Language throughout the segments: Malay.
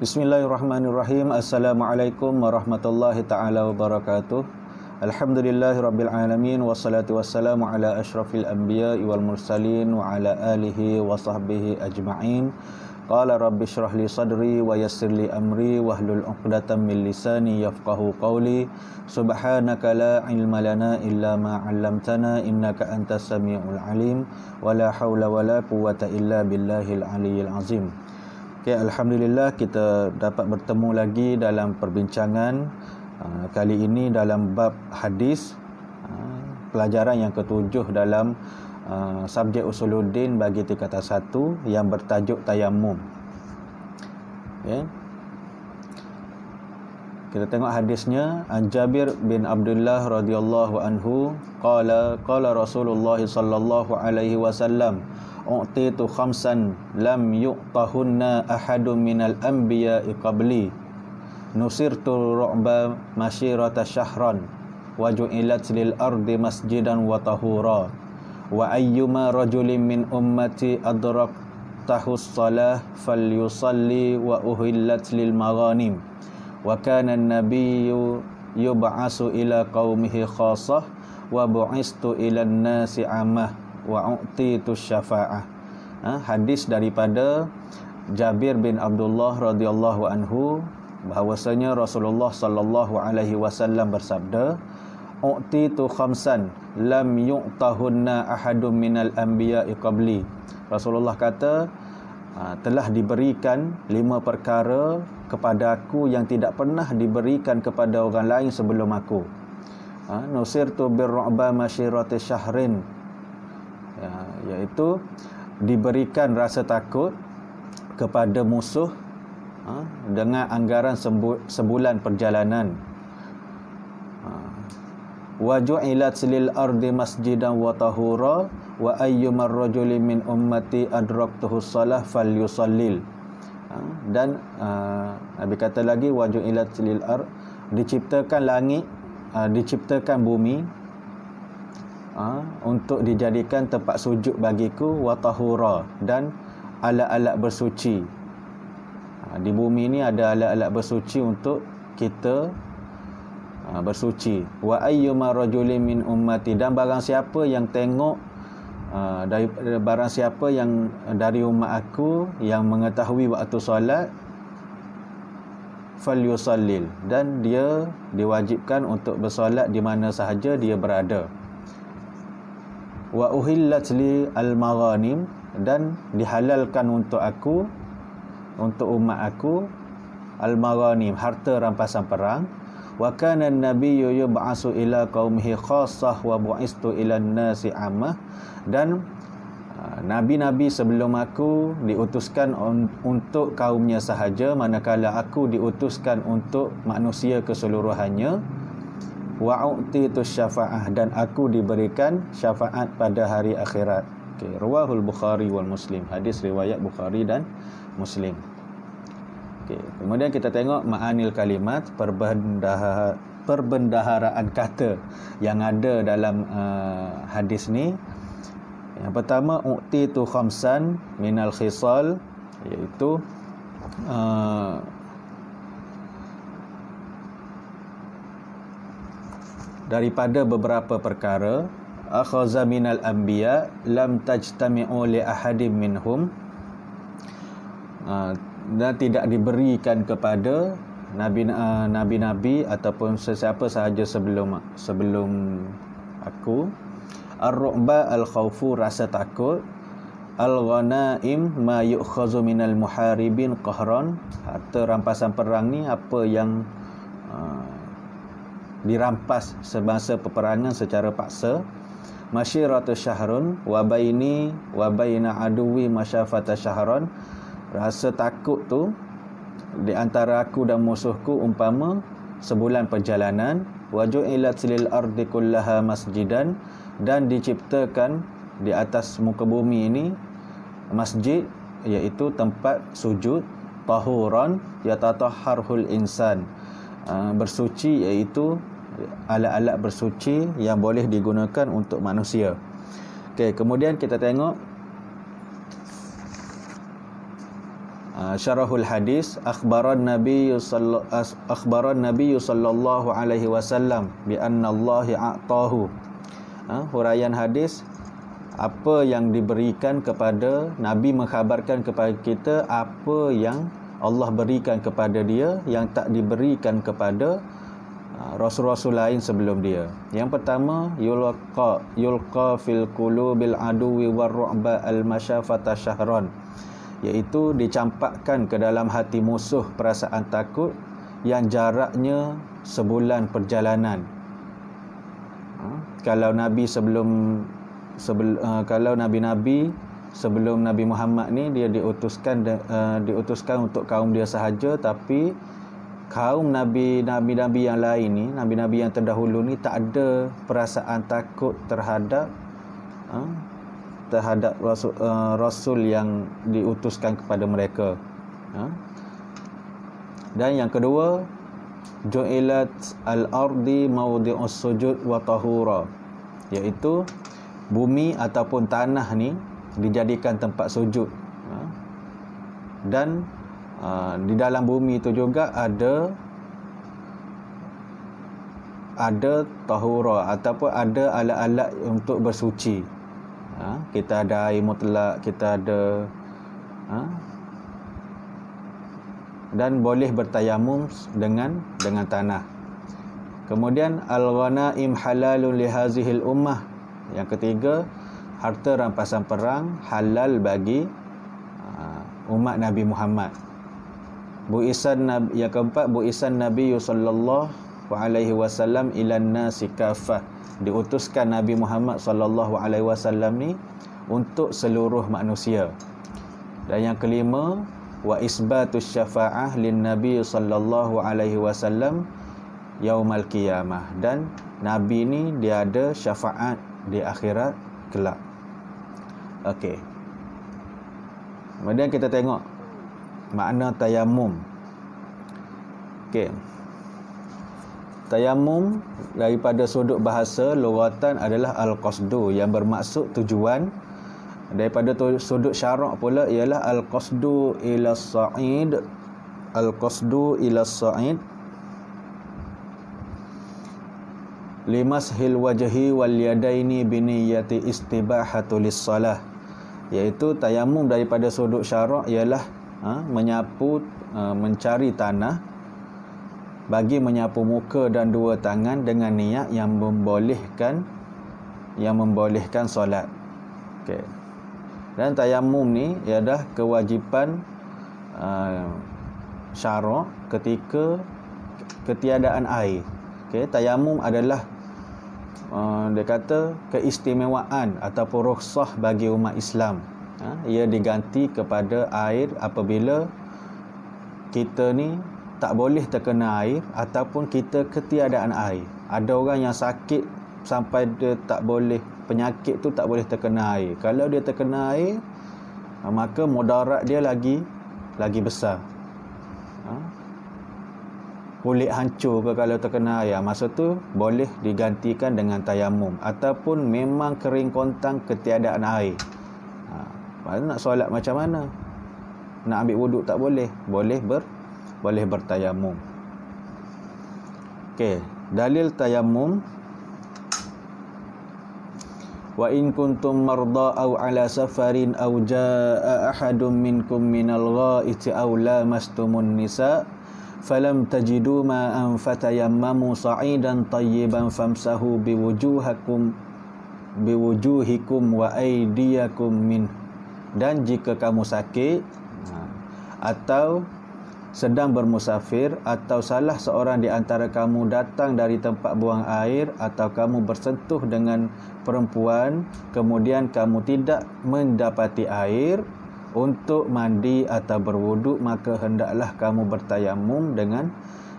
Bismillahirrahmanirrahim. Assalamualaikum warahmatullahi ta'ala wabarakatuh. Alhamdulillahirabbil alamin wassalatu wassalamu ala asyrafil anbiya'i wal mursalin wa ala alihi wa sahbihi ajma'in. Qala rabbi shrah li sadri wa yassir li amri wahlul 'uqdatam min lisani yafqahu qawli. Subhanaka la ilma lana illa ma 'allamtana innaka antas samiul alim wa la haula wa la quwwata illa billahil aliyyil azim. Okay, alhamdulillah kita dapat bertemu lagi dalam perbincangan kali ini dalam bab hadis, pelajaran yang ketujuh dalam subjek usuluddin bagi tingkatan 1 yang bertajuk tayammum. Okay. Kita tengok hadisnya. An Jabir bin Abdullah radhiyallahu anhu qala Rasulullah sallallahu alaihi wasallam u'titu khamsan lam yu'tahunna ahadun minal anbiya'i qabli nusirtu ru'ba masyirata syahran wa ju'ilat lil ardi masjidan wa tahura wa ayyuma rajulin min ummati adraktahu as-salah falyusalli wa uhillat lil maghanim wa kana an-nabiyyu yub'asu ila qaumihi khassah wa bu'istu ila an-nasi 'ammah wa u'titu syafa'ah. Hadis daripada Jabir bin Abdullah radhiyallahu anhu bahawasanya Rasulullah sallallahu alaihi wasallam bersabda, u'titu khamsan lam yu'tahunna ahadun minal anbiya'i qabli. Rasulullah kata, telah diberikan 5 perkara kepada aku yang tidak pernah diberikan kepada orang lain sebelum aku. Nusirtu birru'ba masyirati syahrin, iaitu diberikan rasa takut kepada musuh dengan anggaran sebulan perjalanan. Wa ju'ilat lil ardi masjidan wa tahura wa ayyumar rajulin min ummati adraktuhu shalah falyusallil. Dan Nabi kata lagi, wa ju'ilat lil ard, diciptakan langit, diciptakan bumi untuk dijadikan tempat sujud bagiku, wa tahura, dan alat-alat bersuci. Di bumi ini ada alat-alat bersuci untuk kita bersuci. Wa ayyuma rajulin min ummati, dan barang siapa yang tengok barang siapa yang dari umat aku yang mengetahui waktu solat, falyusallil, dan dia diwajibkan untuk bersolat di mana sahaja dia berada. Wa uhillat li al-maghanim, dan dihalalkan untuk aku, untuk umat aku, al-maghanim, harta rampasan perang. Wa kana an-nabiyyu yub'asu ila qaumihi khassah wa bu'istu ila an-nasi 'ammah, dan nabi-nabi sebelum aku diutuskan untuk kaumnya sahaja, manakala aku diutuskan untuk manusia keseluruhannya. Wa u'titu syafa'ah, dan aku diberikan syafaat pada hari akhirat. Okay. Rawahul Bukhari wal Muslim. Hadis riwayat Bukhari dan Muslim. Okay. Kemudian kita tengok ma'anil kalimat, perbendaharaan kata yang ada dalam hadis ni. Yang pertama, u'titu khamsan minal khisal, iaitu daripada beberapa perkara, akhaza minal anbiya lam tajtami'u li ahadin minhum, dan tidak diberikan kepada nabi-nabi ataupun sesiapa sahaja sebelum aku. Ar-ru'ba al-khawfu, rasa takut. Al-ghanaim ma yu'khazu minal muharibin qahran, harta rampasan perang ni apa yang dirampas semasa peperangan secara paksa. Masyiratu syahrun wa baini wa baina aduwi masyafata syahran, rasa takut tu di antara aku dan musuhku umpama sebulan perjalanan. Wa ju'ilat lil ardi kullaha masjidan, dan diciptakan di atas muka bumi ini masjid, iaitu tempat sujud. Tahuran yatatahharul insan, bersuci, iaitu alat-alat bersuci yang boleh digunakan untuk manusia. Okey, kemudian kita tengok syarahul hadis, akhbaran Nabi sallallahu alaihi wasallam bi anna Allah a'tahu. Huraian hadis, apa yang diberikan kepada Nabi, mengkhabarkan kepada kita apa yang Allah berikan kepada dia yang tak diberikan kepada rasul-rasul lain sebelum dia. Yang pertama, yulqa fil qulubil aduwi war-ru'ba al-masyafata syahran, iaitu dicampakkan ke dalam hati musuh perasaan takut yang jaraknya sebulan perjalanan. Kalau Nabi kalau Nabi-Nabi sebelum Nabi Muhammad ni, dia diutuskan untuk kaum dia sahaja, tapi kaum nabi-nabi yang lain ni, nabi-nabi yang terdahulu ni, tak ada perasaan takut terhadap rasul yang diutuskan kepada mereka. Dan yang kedua, ju'ilat al-ardi mawdi'us sujud wa tahura, iaitu bumi ataupun tanah ni dijadikan tempat sujud. Dan di dalam bumi itu juga ada tahura ataupun ada alat-alat untuk bersuci. Kita ada air mutlak, kita ada dan boleh bertayamum dengan tanah. Kemudian al-ghanaim halalun li hazihil ummah. Yang ketiga, harta rampasan perang halal bagi umat Nabi Muhammad. Yang keempat, bu'isan Nabi sallallahu alaihi wasallam ilan nasi kafah. Diutuskan Nabi Muhammad sallallahu alaihi wasallam ni untuk seluruh manusia. Dan yang kelima, wa isbatus syafa'ah lin Nabi sallallahu alaihi wasallam yaumal qiyamah. Dan Nabi ni dia ada syafaat di akhirat kelak. Okey. Kemudian kita tengok makna tayamum. Okey. Tayamum daripada sudut bahasa lughatan adalah al-qasdu, yang bermaksud tujuan. Daripada sudut syarak pula ialah al-qasdu ila as-sa'id. Al-qasdu ila as-sa'id limashil wajhi wal yadaini biniyati istibahatu lis-salah, iaitu tayamum daripada sudut syarak ialah menyapu, mencari tanah bagi menyapu muka dan dua tangan dengan niat yang membolehkan solat. Okey. Dan tayamum ni ialah kewajipan syarak ketika ketiadaan air. Okey, tayamum adalah dia kata keistimewaan ataupun rukhsah bagi umat Islam. Ia diganti kepada air apabila kita ni tak boleh terkena air ataupun kita ketiadaan air. Ada orang yang sakit sampai dia tak boleh, penyakit tu tak boleh terkena air. Kalau dia terkena air, maka mudarat dia lagi besar. Kulit hancur ke kalau terkena air. Masa tu boleh digantikan dengan tayamum. Ataupun memang kering kontang ketiadaan air. Nak solat macam mana? Nak ambil wuduk tak boleh. Boleh bertayamum. Okey, dalil tayamum. Wa in kuntum marda aw ala safarin aw jaa ahadun minkum minal ghaiti aw lamastumun nisa falam tajidu ma'an fatayammamu sa'idan tayyiban famsahu biwujuhikum wa aydiyakum min. Dan jika kamu sakit atau sedang bermusafir, atau salah seorang di antara kamu datang dari tempat buang air, atau kamu bersentuh dengan perempuan kemudian kamu tidak mendapati air untuk mandi atau berwuduk, maka hendaklah kamu bertayamum dengan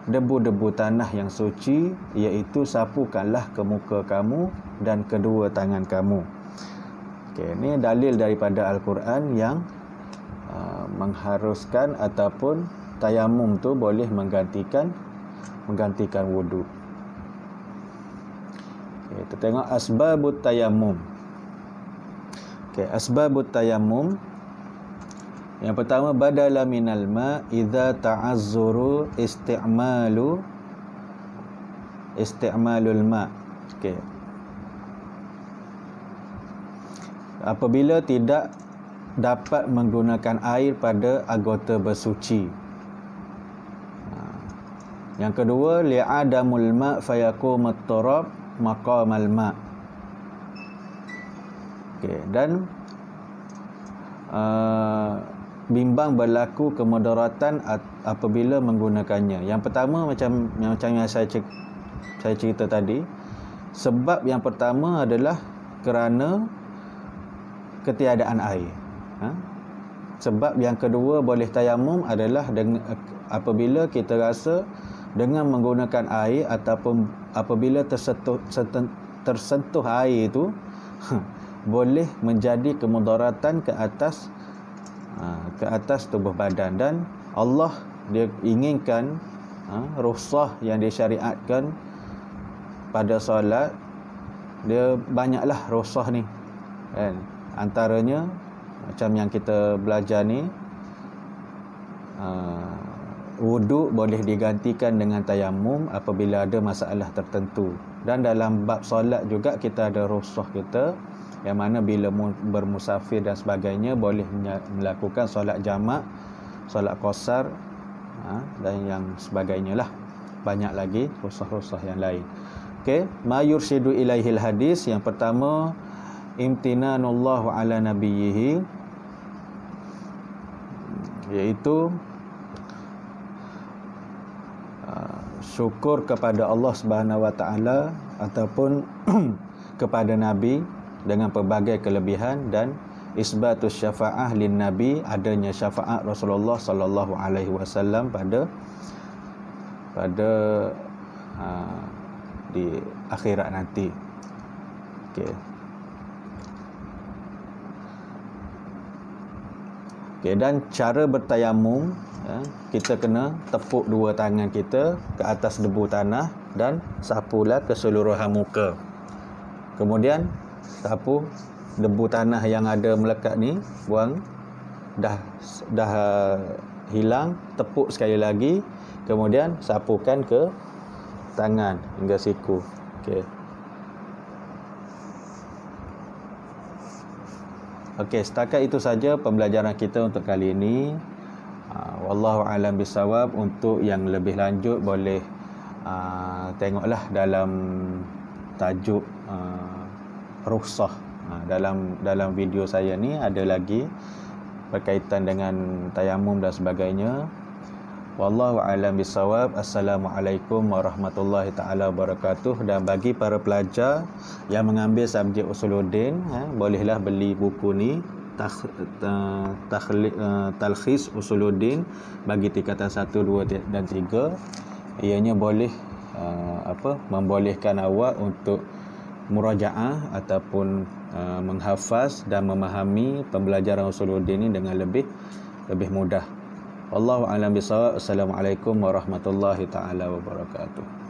debu-debu tanah yang suci, iaitu sapukanlah ke muka kamu dan kedua tangan kamu. Okey, ini dalil daripada Al-Quran yang mengharuskan ataupun tayamum tu boleh menggantikan wuduk. Okay, kita tengok asbabut tayamum. Okay, asbabut tayamum Yang pertama, badala minal ma idza ta'azzuru isti'malul ma. Okey. Apabila tidak dapat menggunakan air pada anggota bersuci. Yang kedua, li'adamul ma fayakumut turab maqamal ma. Okey, dan bimbang berlaku kemudaratan apabila menggunakannya. Yang pertama, macam yang saya cerita tadi, sebab yang pertama adalah kerana ketiadaan air. Sebab yang kedua boleh tayamum adalah apabila kita rasa dengan menggunakan air ataupun apabila tersentuh air itu boleh menjadi kemudaratan ke atas tubuh badan. Dan Allah dia inginkan rukhsah yang disyariatkan pada solat, dia banyaklah rukhsah ni kan. Antaranya macam yang kita belajar ni, wuduk boleh digantikan dengan tayamum apabila ada masalah tertentu. Dan dalam bab solat juga kita ada rukhsah kita, yang mana bila bermusafir dan sebagainya boleh melakukan solat jamak, solat qasar, dan yang sebagainya lah. Banyak lagi rukhsah-rukhsah yang lain. Okey, ma yursyidu ilaihil hadis. Yang pertama, imtinanullahu ala nabiyhi, iaitu syukur kepada Allah Subhanahu wa taala ataupun kepada nabi dengan pelbagai kelebihan, dan isbatus syafaah lin nabi, adanya syafaat Rasulullah sallallahu alaihi wasallam pada di akhirat nanti. Okey. Okay, dan cara bertayamum, kita kena tepuk dua tangan kita ke atas debu tanah dan sapulah keseluruhan muka. Kemudian sapu debu tanah yang ada melekat ni, buang, dah hilang, tepuk sekali lagi, kemudian sapukan ke tangan hingga siku. Okey. Okey, setakat itu saja pembelajaran kita untuk kali ini. Wallahu a'lam bisawab. Untuk yang lebih lanjut boleh tengoklah dalam tajuk rukhsah. Dalam video saya ni ada lagi berkaitan dengan tayamum dan sebagainya. Wallahu a'lam bisawab. Assalamualaikum warahmatullahi taala wabarakatuh. Dan bagi para pelajar yang mengambil subjek Usuluddin, bolehlah beli buku ni, Talkhis Usuluddin bagi tingkatan 1, 2 dan 3. Ianya boleh membolehkan awak untuk murajaah ataupun menghafaz dan memahami pembelajaran Usuluddin ini dengan lebih mudah. Wallahu a'lam bishawab. Assalamualaikum warahmatullahi taala wabarakatuh.